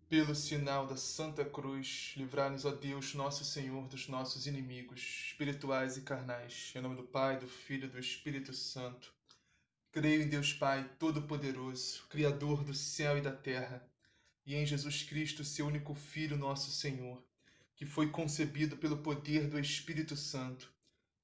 Pelo sinal da Santa Cruz, livrai-nos, ó Deus, nosso Senhor, dos nossos inimigos, espirituais e carnais. Em nome do Pai, do Filho e do Espírito Santo. Creio em Deus Pai, Todo-Poderoso, Criador do céu e da terra, e em Jesus Cristo, seu único Filho, nosso Senhor, que foi concebido pelo poder do Espírito Santo,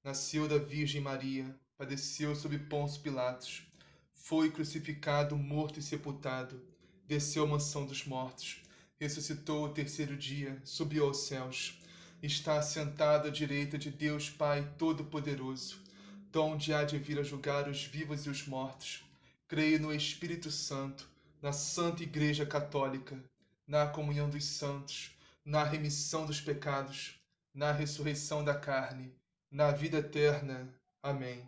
nasceu da Virgem Maria, padeceu sob Pôncio Pilatos, foi crucificado, morto e sepultado, desceu à mansão dos mortos, ressuscitou ao terceiro dia, subiu aos céus, está assentado à direita de Deus Pai Todo-Poderoso, donde há de vir a julgar os vivos e os mortos. Creio no Espírito Santo, na Santa Igreja Católica, na comunhão dos santos, na remissão dos pecados, na ressurreição da carne, na vida eterna. Amém.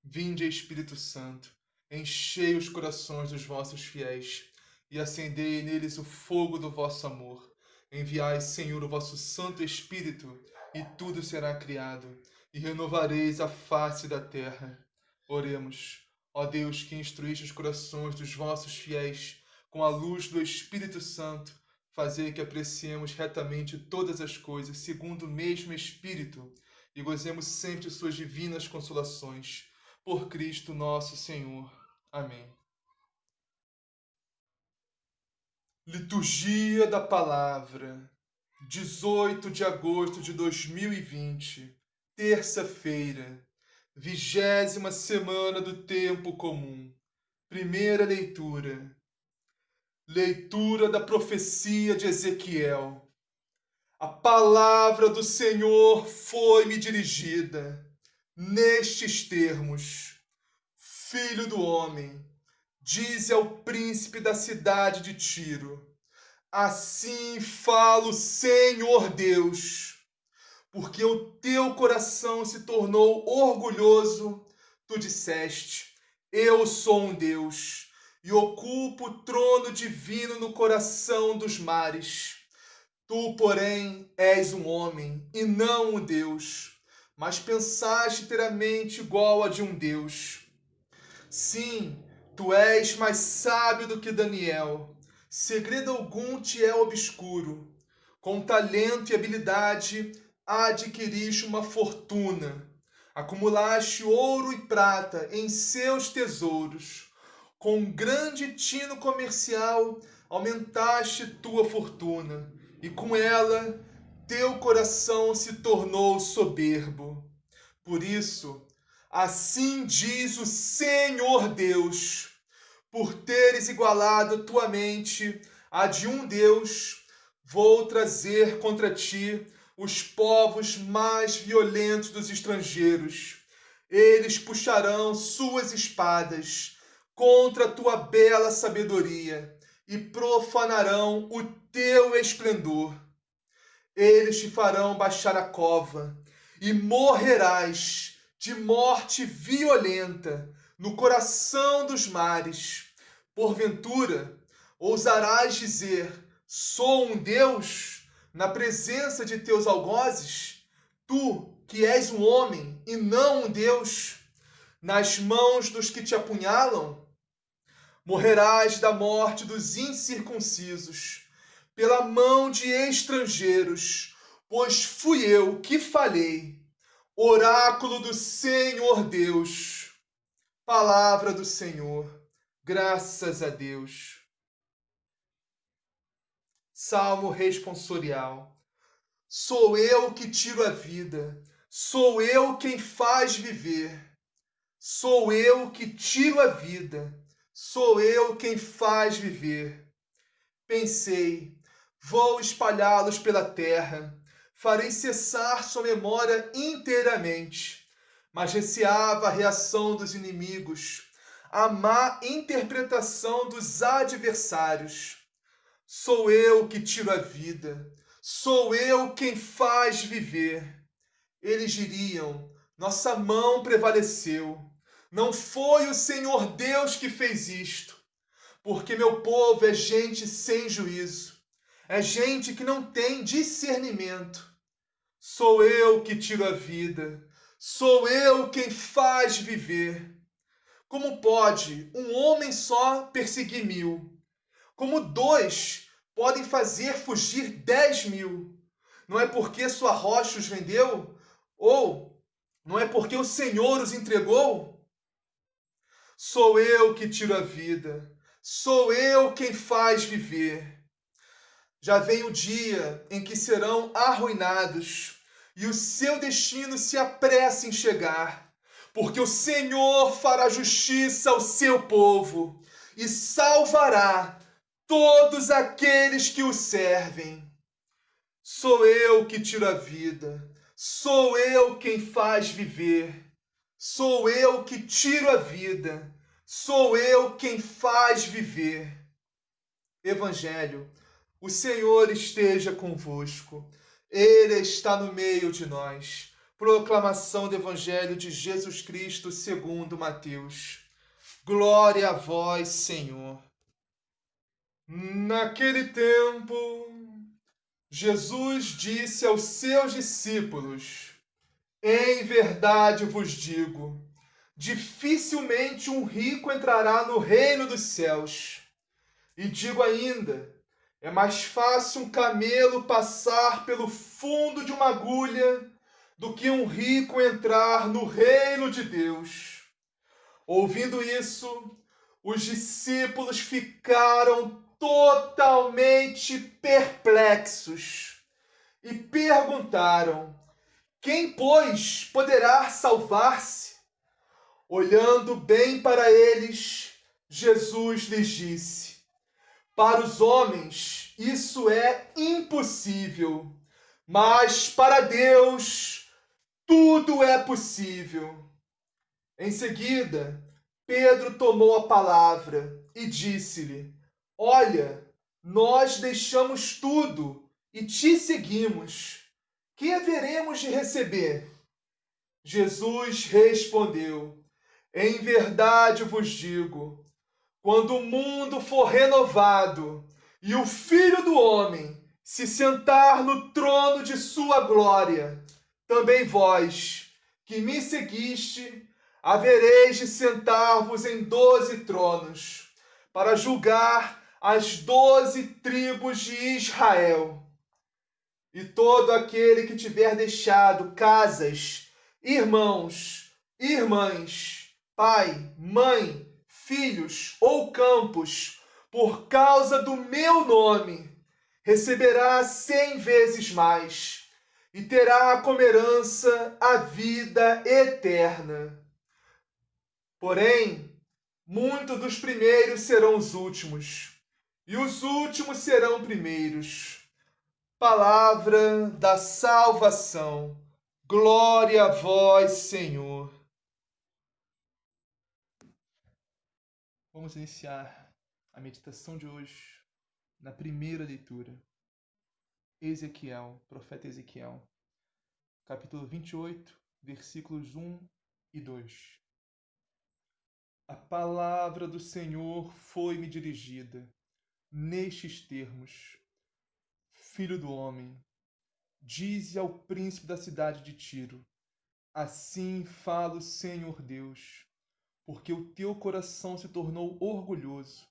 Vinde, Espírito Santo, enchei os corações dos vossos fiéis e acendei neles o fogo do vosso amor. Enviai, Senhor, o vosso Santo Espírito, e tudo será criado, e renovareis a face da terra. Oremos. Ó Deus, que instruíste os corações dos vossos fiéis com a luz do Espírito Santo, fazei que apreciemos retamente todas as coisas segundo o mesmo Espírito e gozemos sempre de suas divinas consolações. Por Cristo nosso Senhor. Amém. Liturgia da Palavra, 18 de agosto de 2020, terça-feira, 20ª semana do Tempo Comum. Primeira leitura. Leitura da profecia de Ezequiel. A palavra do Senhor foi-me dirigida nestes termos: Filho do homem, dize ao príncipe da cidade de Tiro: assim fala o Senhor Deus, porque o teu coração se tornou orgulhoso. Tu disseste: eu sou um Deus e ocupo o trono divino no coração dos mares. Tu, porém, és um homem e não um Deus, mas pensaste ter a mente igual a de um Deus. Sim, tu és mais sábio do que Daniel. Segredo algum te é obscuro. Com talento e habilidade adquiriste uma fortuna. Acumulaste ouro e prata em seus tesouros. Com grande tino comercial aumentaste tua fortuna, e com ela teu coração se tornou soberbo. Por isso, assim diz o Senhor Deus: por teres igualado tua mente à de um Deus, vou trazer contra ti os povos mais violentos dos estrangeiros. Eles puxarão suas espadas contra a tua bela sabedoria e profanarão o teu esplendor. Eles te farão baixar a cova e morrerás de morte violenta no coração dos mares. Porventura, ousarás dizer: sou um Deus, na presença de teus algozes? Tu, que és um homem e não um Deus, nas mãos dos que te apunhalam? Morrerás da morte dos incircuncisos, pela mão de estrangeiros, pois fui eu que falei. Oráculo do Senhor Deus. Palavra do Senhor. Graças a Deus. Salmo responsorial. Sou eu que tiro a vida, sou eu quem faz viver. Sou eu que tiro a vida, sou eu quem faz viver. Pensei: vou espalhá-los pela terra, farei cessar sua memória inteiramente. Mas receava a reação dos inimigos, a má interpretação dos adversários. Sou eu que tiro a vida, sou eu quem faz viver. Eles diriam: nossa mão prevaleceu. Não foi o Senhor Deus que fez isto. Porque meu povo é gente sem juízo, é gente que não tem discernimento. Sou eu que tiro a vida, sou eu quem faz viver. Como pode um homem só perseguir 1000? Como dois podem fazer fugir 10.000. Não é porque sua rocha os vendeu? Ou não é porque o Senhor os entregou? Sou eu que tiro a vida, sou eu quem faz viver. Já vem o dia em que serão arruinados, e o seu destino se apressa em chegar, porque o Senhor fará justiça ao seu povo e salvará todos aqueles que o servem. Sou eu que tiro a vida, sou eu quem faz viver. Sou eu que tiro a vida, sou eu quem faz viver. Evangelho, o Senhor esteja convosco, Ele está no meio de nós. Proclamação do Evangelho de Jesus Cristo segundo Mateus. Glória a vós, Senhor. Naquele tempo, Jesus disse aos seus discípulos: Em verdade vos digo, dificilmente um rico entrará no reino dos céus. E digo ainda, é mais fácil um camelo passar pelo fundo de uma agulha do que um rico entrar no reino de Deus. Ouvindo isso, os discípulos ficaram totalmente perplexos e perguntaram: Quem, pois, poderá salvar-se? Olhando bem para eles, Jesus lhes disse: Para os homens isso é impossível, mas para Deus tudo é possível. Em seguida, Pedro tomou a palavra e disse-lhe: Olha, nós deixamos tudo e te seguimos. Que haveremos de receber? Jesus respondeu: Em verdade vos digo, quando o mundo for renovado e o Filho do Homem se sentar no trono de sua glória, também vós, que me seguiste, havereis de sentar-vos em 12 tronos, para julgar as 12 tribos de Israel. E todo aquele que tiver deixado casas, irmãos, irmãs, pai, mãe, filhos ou campos, por causa do meu nome, receberá 100 vezes mais, e terá como herança a vida eterna. Porém, muitos dos primeiros serão os últimos, e os últimos serão primeiros. Palavra da salvação. Glória a vós, Senhor. Vamos iniciar a meditação de hoje na primeira leitura. Ezequiel, profeta Ezequiel, capítulo 28, versículos 1 e 2. A palavra do Senhor foi-me dirigida nestes termos: Filho do homem, dize ao príncipe da cidade de Tiro: Assim fala o Senhor Deus, porque o teu coração se tornou orgulhoso.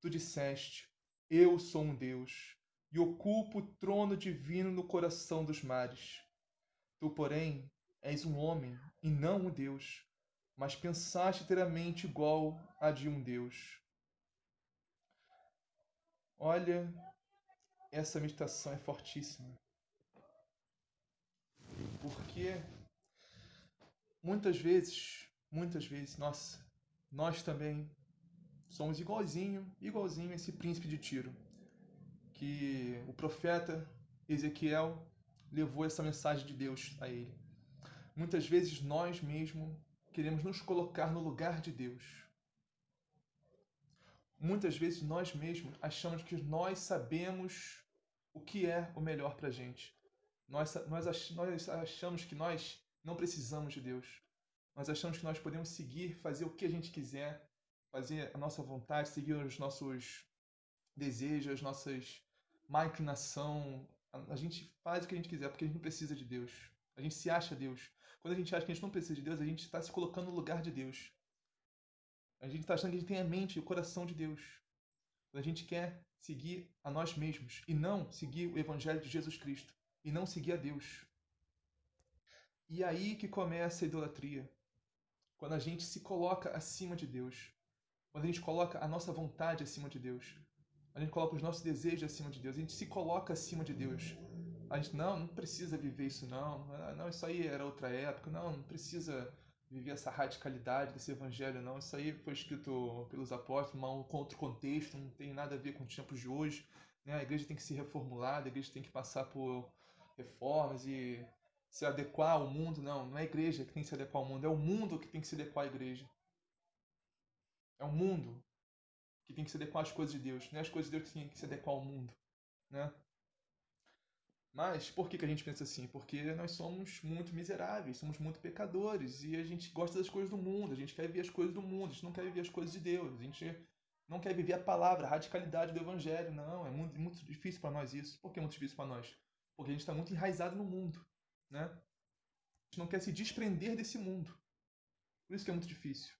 Tu disseste: Eu sou um Deus, e ocupo o trono divino no coração dos mares. Tu, porém, és um homem e não um Deus, mas pensaste ter a mente igual à de um Deus. Olha, essa meditação é fortíssima, porque muitas vezes, nossa, nós também somos igualzinho esse príncipe de Tiro, que o profeta Ezequiel levou essa mensagem de Deus a ele. Muitas vezes nós mesmos queremos nos colocar no lugar de Deus. Muitas vezes nós mesmos achamos que nós sabemos o que é o melhor para a gente. Nós achamos que nós não precisamos de Deus. Nós achamos que nós podemos seguir, fazer o que a gente quiser, fazer a nossa vontade, seguir os nossos desejos, as nossas má inclinação. A gente faz o que a gente quiser porque a gente não precisa de Deus. A gente se acha Deus. Quando a gente acha que a gente não precisa de Deus, a gente está se colocando no lugar de Deus. A gente está achando que a gente tem a mente e o coração de Deus. Quando a gente quer seguir a nós mesmos e não seguir o Evangelho de Jesus Cristo e não seguir a Deus. E aí que começa a idolatria, quando a gente se coloca acima de Deus, quando a gente coloca a nossa vontade acima de Deus, a gente coloca os nossos desejos acima de Deus, a gente se coloca acima de Deus. A gente, não precisa viver isso não, isso aí era outra época, não precisa viver essa radicalidade desse evangelho, não, isso aí foi escrito pelos apóstolos, mas com outro contexto, não tem nada a ver com os tempos de hoje, né? A igreja tem que se reformular, a igreja tem que passar por reformas e se adequar ao mundo, não é a igreja que tem que se adequar ao mundo, é o mundo que tem que se adequar à igreja. É o mundo que tem que se adequar às coisas de Deus, não é as coisas de Deus que tem que se adequar ao mundo, né? Mas por que a gente pensa assim? Porque nós somos muito miseráveis, somos muito pecadores e a gente gosta das coisas do mundo, a gente quer viver as coisas do mundo, a gente não quer viver as coisas de Deus, a gente não quer viver a palavra, a radicalidade do Evangelho, não, é muito, muito difícil para nós isso. Por que é muito difícil para nós? Porque a gente está muito enraizado no mundo, né? A gente não quer se desprender desse mundo, por isso que é muito difícil.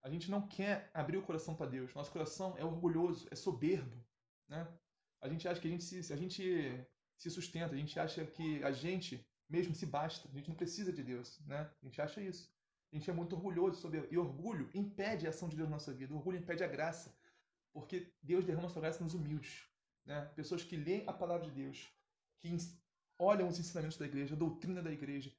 A gente não quer abrir o coração para Deus, nosso coração é orgulhoso, é soberbo, né? A gente acha que a gente se sustenta, a gente acha que a gente mesmo se basta, a gente não precisa de Deus, né? A gente acha isso. A gente é muito orgulhoso sobre e orgulho impede a ação de Deus na nossa vida, o orgulho impede a graça, porque Deus derrama sua graça nos humildes, né? Pessoas que leem a palavra de Deus, que olham os ensinamentos da igreja, a doutrina da igreja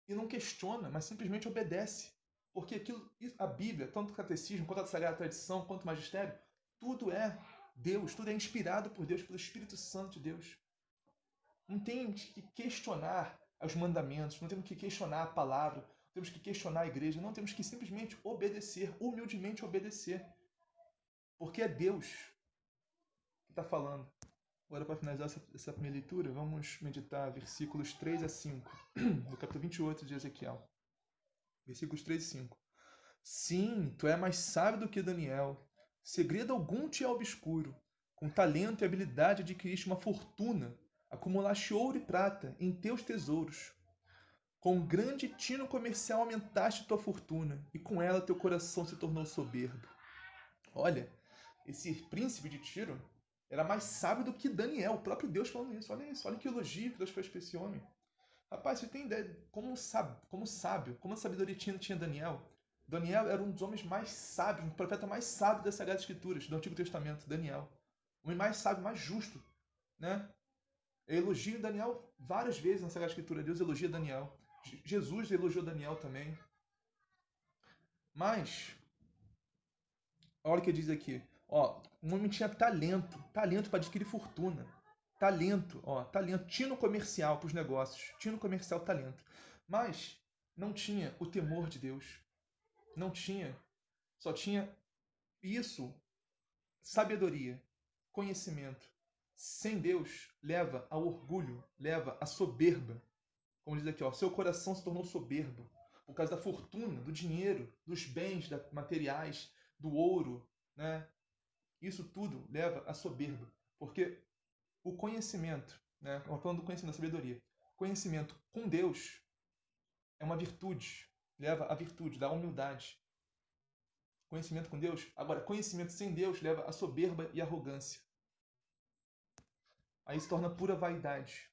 e não questiona, mas simplesmente obedece. Porque aquilo, a Bíblia, tanto o catecismo, quanto a Sagrada Tradição, quanto o magistério, tudo é Deus, tudo é inspirado por Deus, pelo Espírito Santo de Deus. Não tem que questionar os mandamentos, não temos que questionar a palavra, não temos que questionar a igreja, não temos que simplesmente obedecer, humildemente obedecer. Porque é Deus que está falando. Agora, para finalizar essa primeira leitura, vamos meditar versículos 3 a 5 do capítulo 28 de Ezequiel. Versículos 3 e 5. Sim, tu é mais sábio do que Daniel. Segredo algum te é obscuro. Com talento e habilidade adquiriste uma fortuna. Acumulaste ouro e prata em teus tesouros. Com grande tino comercial aumentaste tua fortuna, e com ela teu coração se tornou soberbo. Olha, esse príncipe de Tiro era mais sábio do que Daniel, o próprio Deus falando isso, olha que elogio que Deus fez para esse homem. Rapaz, você tem ideia como sábio, como a sabedoria tinha Daniel? Daniel era um dos homens mais sábios, um profeta mais sábio das Sagradas Escrituras, do Antigo Testamento, Daniel. O homem mais sábio, mais justo, né? Eu elogio Daniel várias vezes na Sagrada Escritura. Deus elogia Daniel. Jesus elogiou Daniel também. Mas, olha o que diz aqui. Ó, um homem tinha talento para adquirir fortuna. Talento, tino comercial para os negócios, tino comercial, talento. Mas não tinha o temor de Deus. Não tinha, só tinha isso, sabedoria, conhecimento. Sem Deus leva ao orgulho, leva à soberba. Como diz aqui, ó, seu coração se tornou soberbo por causa da fortuna, do dinheiro, dos bens materiais, do ouro, né? Isso tudo leva à soberba, porque o conhecimento, né? Falando do conhecimento, da sabedoria, conhecimento com Deus é uma virtude, leva à virtude da humildade. Conhecimento com Deus, agora conhecimento sem Deus leva à soberba e arrogância. Aí se torna pura vaidade.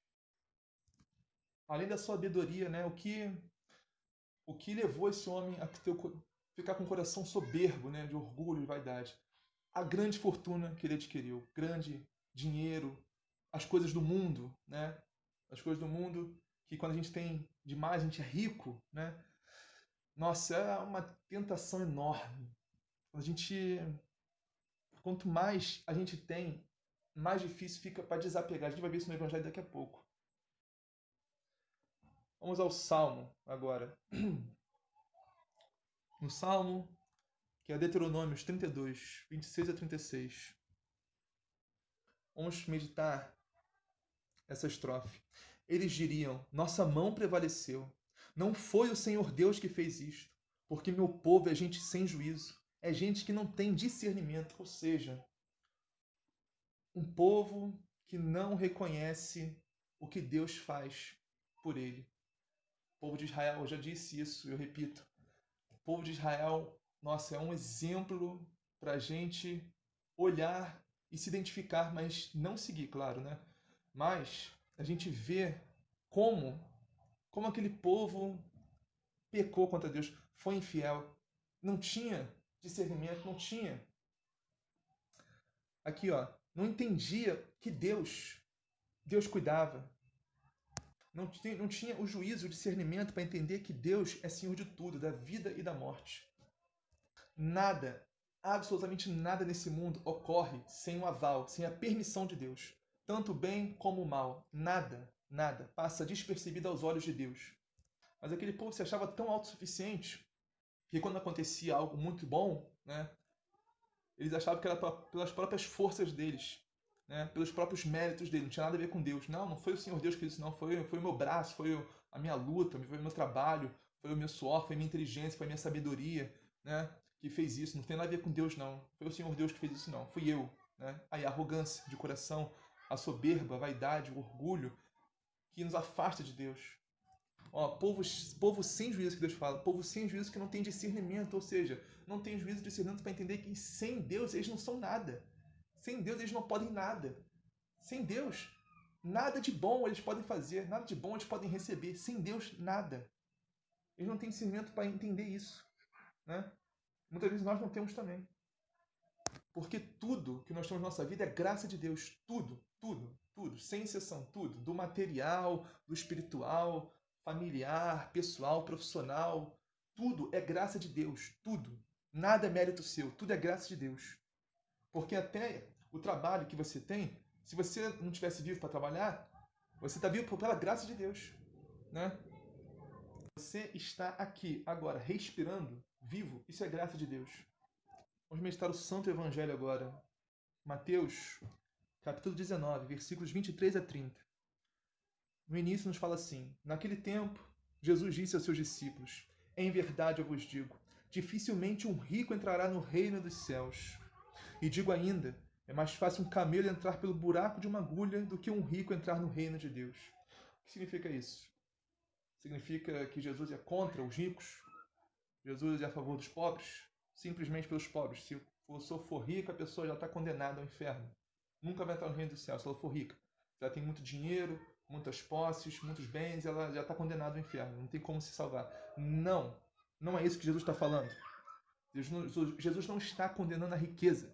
Além da sabedoria, né? O que levou esse homem a ficar com o coração soberbo, né? De orgulho e vaidade? A grande fortuna que ele adquiriu, grande dinheiro, as coisas do mundo, né? As coisas do mundo que quando a gente tem demais, a gente é rico, né? Nossa, é uma tentação enorme. Quanto mais a gente tem, mais difícil fica para desapegar. A gente vai ver isso no Evangelho daqui a pouco. Vamos ao Salmo agora. No Salmo, que é Deuteronômios 32, 26 a 36. Vamos meditar essa estrofe. Eles diriam: nossa mão prevaleceu. Não foi o Senhor Deus que fez isto, porque meu povo é gente sem juízo, é gente que não tem discernimento, ou seja, um povo que não reconhece o que Deus faz por ele. O povo de Israel, eu já disse isso, eu repito. O povo de Israel, nossa, é um exemplo para a gente olhar e se identificar, mas não seguir, claro, né? Mas a gente vê como aquele povo pecou contra Deus, foi infiel, não tinha discernimento, não tinha. Aqui, ó, não entendia que Deus cuidava. Não tinha o juízo, o discernimento para entender que Deus é Senhor de tudo, da vida e da morte. Nada, absolutamente nada nesse mundo ocorre sem o aval, sem a permissão de Deus. Tanto o bem como o mal. Nada passa despercebido aos olhos de Deus. Mas aquele povo se achava tão autossuficiente que quando acontecia algo muito bom, né, eles achavam que era pelas próprias forças deles, né, pelos próprios méritos deles, não tinha nada a ver com Deus. Não foi o Senhor Deus que fez isso, não. Foi o meu braço, a minha luta, foi o meu trabalho, foi o meu suor, foi a minha inteligência, foi a minha sabedoria, né, que fez isso. Não tem nada a ver com Deus, não. Foi o Senhor Deus que fez isso, não. Fui eu. Né? Aí a arrogância de coração, a soberba, a vaidade, o orgulho, que nos afasta de Deus. Ó, povo sem juízo que Deus fala, povo sem juízo que não tem discernimento, ou seja, não tem juízo e discernimento para entender que sem Deus eles não são nada. Sem Deus eles não podem nada. Sem Deus, nada de bom eles podem fazer, nada de bom eles podem receber. Sem Deus, nada. Eles não têm discernimento para entender isso. Né? Muitas vezes nós não temos também. Porque tudo que nós temos na nossa vida é graça de Deus. Tudo, sem exceção, tudo. Do material, do espiritual, familiar, pessoal, profissional. Tudo é graça de Deus. Tudo. Nada é mérito seu. Tudo é graça de Deus. Porque até o trabalho que você tem, se você não tivesse vivo para trabalhar, você está vivo pela graça de Deus. Né? Você está aqui, agora, respirando, vivo. Isso é graça de Deus. Vamos meditar o Santo Evangelho agora. Mateus, capítulo 19, versículos 23 a 30. No início nos fala assim: Naquele tempo, Jesus disse aos seus discípulos: Em verdade eu vos digo, dificilmente um rico entrará no reino dos céus. E digo ainda, é mais fácil um camelo entrar pelo buraco de uma agulha do que um rico entrar no reino de Deus. O que significa isso? Significa que Jesus é contra os ricos? Jesus é a favor dos pobres? Simplesmente pelos pobres. Se a pessoa for rica, a pessoa já está condenada ao inferno. Nunca vai entrar no reino dos céus se ela for rica. Se ela tem muito dinheiro, muitas posses, muitos bens, ela já está condenada ao inferno. Não tem como se salvar. Não. Não é isso que Jesus está falando. Jesus não está condenando a riqueza.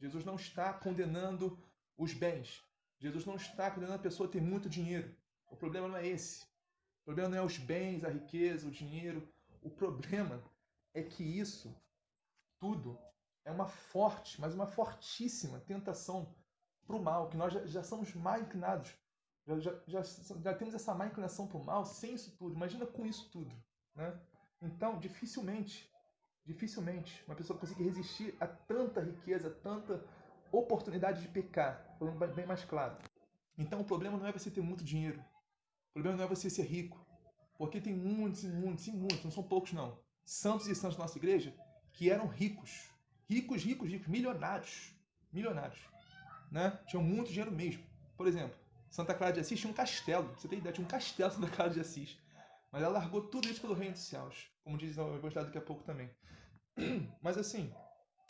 Jesus não está condenando os bens. Jesus não está condenando a pessoa a ter muito dinheiro. O problema não é esse. O problema não é os bens, a riqueza, o dinheiro. O problema é que isso tudo é uma forte, mas uma fortíssima tentação para o mal, que nós já somos mal inclinados. Já temos essa má inclinação para o mal sem isso tudo. Imagina com isso tudo. Né? Então, dificilmente uma pessoa consegue resistir a tanta riqueza, tanta oportunidade de pecar, falando bem mais claro. Então, o problema não é você ter muito dinheiro. O problema não é você ser rico. Porque tem muitos, não são poucos não, santos e santas da nossa igreja que eram ricos. Ricos, milionários. Milionários. Né? Tinham muito dinheiro mesmo. Por exemplo, Santa Clara de Assis tinha um castelo. Você tem ideia? Tinha um castelo Santa Clara de Assis. Mas ela largou tudo isso pelo reino dos céus. Como diz o Evangelho daqui a pouco também. Mas assim,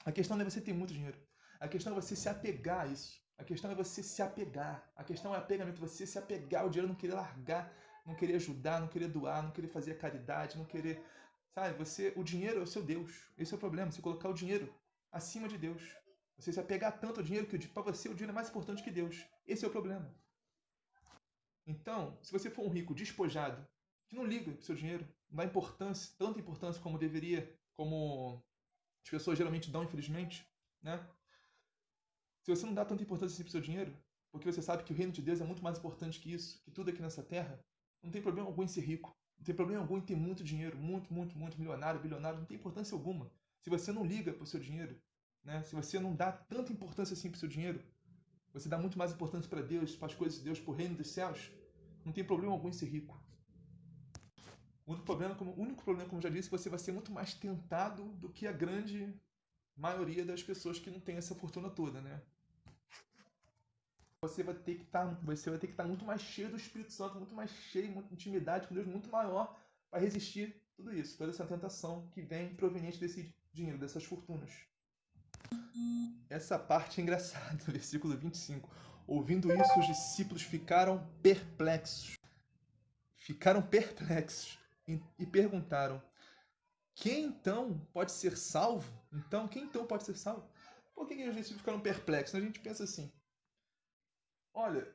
a questão não é você ter muito dinheiro. A questão é você se apegar a isso. A questão é você se apegar. A questão é apegamento, você se apegar ao dinheiro, não querer largar, não querer ajudar, não querer doar, não querer fazer a caridade, não querer... Sabe, o dinheiro é o seu Deus. Esse é o problema, você colocar o dinheiro acima de Deus. Você se apegar tanto ao dinheiro que para você o dinheiro é mais importante que Deus. Esse é o problema. Então, se você for um rico despojado, que não liga pro seu dinheiro, não dá importância, tanta importância como deveria, como as pessoas geralmente dão, infelizmente, né? Se você não dá tanta importância assim pro seu dinheiro, porque você sabe que o reino de Deus é muito mais importante que isso, que tudo aqui nessa terra, não tem problema algum em ser rico. Não tem problema algum em ter muito dinheiro, muito, milionário, bilionário, não tem importância alguma. Se você não liga pro seu dinheiro, né? Se você não dá tanta importância assim pro seu dinheiro, você dá muito mais importância para Deus, para as coisas de Deus, para o reino dos céus, não tem problema algum em ser rico. O único problema, como já disse, você vai ser muito mais tentado do que a grande maioria das pessoas que não tem essa fortuna toda, né? Você vai ter que estar muito mais cheio do Espírito Santo, muito mais cheio, muita intimidade com Deus, muito maior para resistir tudo isso, toda essa tentação que vem proveniente desse dinheiro, dessas fortunas. Essa parte é engraçada, versículo 25. Ouvindo isso, os discípulos ficaram perplexos e perguntaram: quem então pode ser salvo? Quem então pode ser salvo? Por que os discípulos ficaram perplexos? A gente pensa assim: olha,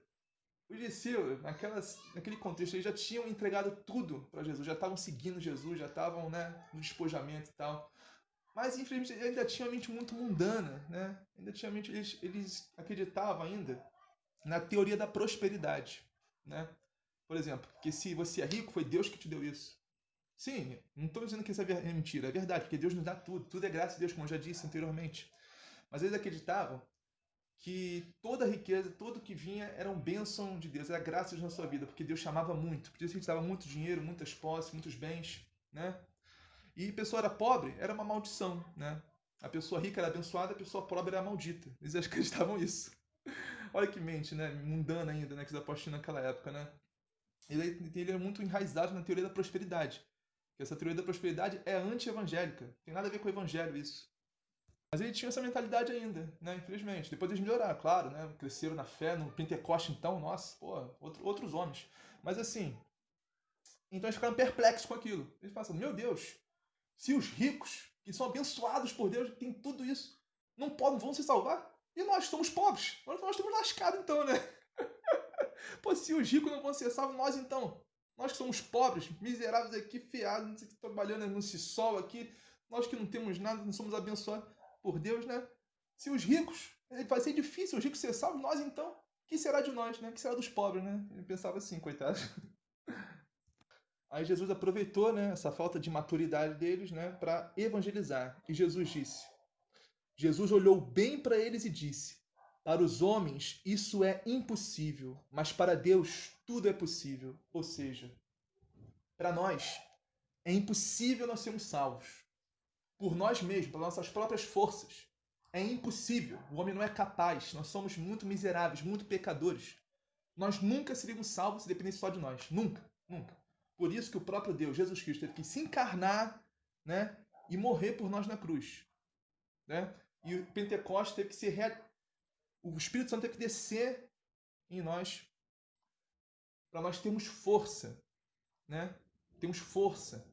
os discípulos, naquele contexto, eles já tinham entregado tudo para Jesus, já estavam seguindo Jesus, já estavam, né, no despojamento e tal. Mas, infelizmente, eles ainda tinham a mente muito mundana, né? Ainda tinha a mente, eles acreditavam ainda na teoria da prosperidade, né? Por exemplo, que se você é rico, foi Deus que te deu isso. Sim, não estou dizendo que isso é mentira, é verdade, porque Deus nos dá tudo, tudo é graça de Deus, como eu já disse anteriormente. Mas eles acreditavam que toda a riqueza, tudo que vinha eram bênção de Deus, era graças na sua vida, porque Deus chamava muito, porque Deus dava muito dinheiro, muitas posses, muitos bens, né? E a pessoa era pobre, era uma maldição, né? A pessoa rica era abençoada, a pessoa pobre era maldita. Eles acreditavam isso. Olha que mente, né? Mundana ainda, né? Que os apóstolos naquela época, né? Ele é muito enraizado na teoria da prosperidade. Que essa teoria da prosperidade é anti-evangélica. Tem nada a ver com o evangelho isso. Mas ele tinha essa mentalidade ainda, né? Infelizmente. Depois eles melhoraram, claro, né? Cresceram na fé, no Pentecoste então, nossa, pô, outros homens. Mas assim, então eles ficaram perplexos com aquilo. Eles pensam, meu Deus, se os ricos, que são abençoados por Deus, têm tudo isso, não vão se salvar? E nós somos pobres. Nós estamos lascados então, né? Pô, se os ricos não vão ser salvos, nós então. Nós que somos pobres, miseráveis aqui, fiados, trabalhando nesse sol aqui, nós que não temos nada, não somos abençoados por Deus, né? Se os ricos, vai ser difícil os ricos ser salvos, nós então, o que será de nós, né? O que será dos pobres, né? Ele pensava assim, coitado. Aí Jesus aproveitou, né, essa falta de maturidade deles, né, para evangelizar. E Jesus olhou bem para eles e disse: para os homens isso é impossível, mas para Deus tudo é possível. Ou seja, para nós é impossível nós sermos salvos por nós mesmos, pelas nossas próprias forças. É impossível. O homem não é capaz. Nós somos muito miseráveis, muito pecadores. Nós nunca seríamos salvos se dependesse só de nós. Nunca, nunca. Por isso que o próprio Deus, Jesus Cristo, teve que se encarnar, né, e morrer por nós na cruz, né? E o Pentecostes teve que ser o Espírito Santo teve que descer em nós para nós termos força, né? Temos força.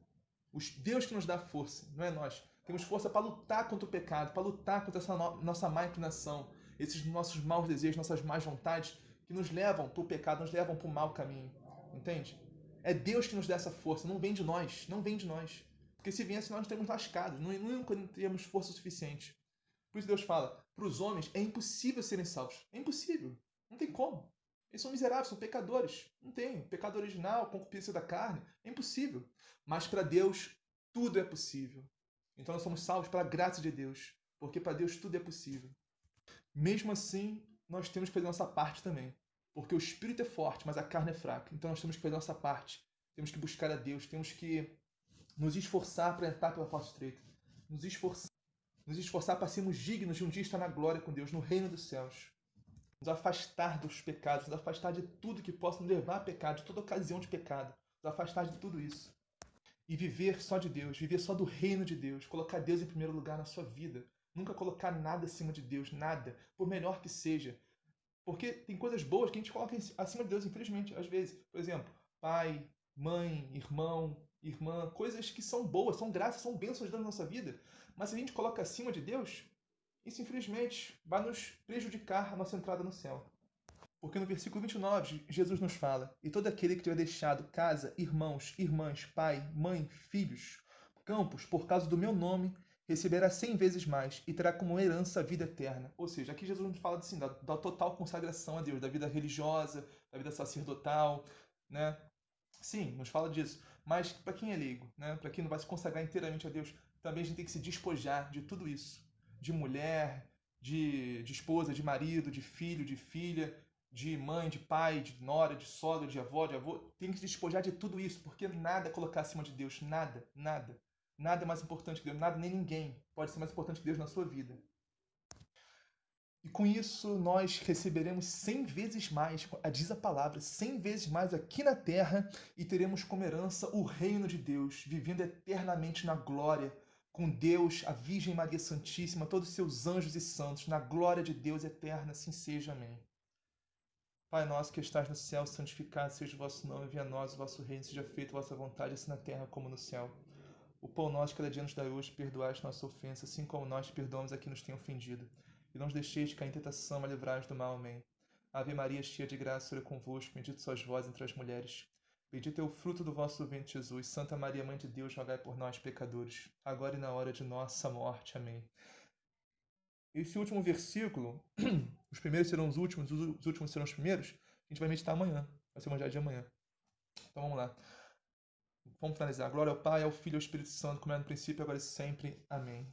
Deus que nos dá força, não é nós. Temos força para lutar contra o pecado, para lutar contra essa nossa má inclinação, esses nossos maus desejos, nossas más vontades que nos levam para o pecado, nos levam para o mau caminho. Entende? É Deus que nos dá essa força, não vem de nós, não vem de nós. Porque se viesse, nós teríamos lascados, nunca teríamos força suficiente. Por isso Deus fala, para os homens é impossível serem salvos. É impossível. Não tem como. Eles são miseráveis, são pecadores. Não tem. Pecado original, concupiscência da carne. É impossível. Mas para Deus, tudo é possível. Então nós somos salvos pela graça de Deus. Porque para Deus tudo é possível. Mesmo assim, nós temos que fazer nossa parte também. Porque o espírito é forte, mas a carne é fraca. Então nós temos que fazer nossa parte. Temos que buscar a Deus. Temos que nos esforçar para entrar pela porta estreita. Nos esforçar para sermos dignos de um dia estar na glória com Deus, no reino dos céus. Nos afastar dos pecados, nos afastar de tudo que possa nos levar a pecado, de toda ocasião de pecado. Nos afastar de tudo isso. E viver só de Deus, viver só do reino de Deus, colocar Deus em primeiro lugar na sua vida. Nunca colocar nada acima de Deus, nada, por melhor que seja. Porque tem coisas boas que a gente coloca acima de Deus, infelizmente, às vezes. Por exemplo, pai, mãe, irmão, irmã, coisas que são boas, são graças, são bênçãos de Deus na nossa vida. Mas se a gente coloca acima de Deus, isso infelizmente vai nos prejudicar a nossa entrada no céu. Porque no versículo 29, Jesus nos fala: e todo aquele que tiver deixado casa, irmãos, irmãs, pai, mãe, filhos, campos, por causa do meu nome, receberá 100 vezes mais e terá como herança a vida eterna. Ou seja, aqui Jesus nos fala assim, da total consagração a Deus, da vida religiosa, da vida sacerdotal, né? Sim, nos fala disso. Mas para quem é leigo, né? Para quem não vai se consagrar inteiramente a Deus, também a gente tem que se despojar de tudo isso. De mulher, de esposa, de marido, de filho, de filha, de mãe, de pai, de nora, de sogra, de avó, de avô. Tem que se despojar de tudo isso, porque nada é colocar acima de Deus. Nada, nada. Nada é mais importante que Deus. Nada nem ninguém pode ser mais importante que Deus na sua vida. E com isso nós receberemos 100 vezes mais, diz a palavra, 100 vezes mais aqui na terra e teremos como herança o reino de Deus, vivendo eternamente na glória, com Deus, a Virgem Maria Santíssima, todos os seus anjos e santos, na glória de Deus eterna, assim seja. Amém. Pai nosso que estás no céu, santificado seja o vosso nome, venha a nós o vosso reino, seja feita a vossa vontade, assim na terra como no céu. O pão nosso cada dia nos dai hoje, perdoai as nossas ofensas, assim como nós perdoamos a quem nos tem ofendido. E não nos deixeis cair em tentação, mas livrai-nos do mal. Amém. Ave Maria, cheia de graça, o Senhor é convosco, bendito sois vós entre as mulheres. Bendito é o fruto do vosso ventre, Jesus. Santa Maria, Mãe de Deus, rogai por nós, pecadores, agora e na hora de nossa morte. Amém. Esse último versículo, os primeiros serão os últimos serão os primeiros, a gente vai meditar amanhã. Vai ser o evangelho de amanhã. Então vamos lá. Vamos finalizar. Glória ao Pai, ao Filho e ao Espírito Santo, como era no princípio, agora e sempre. Amém.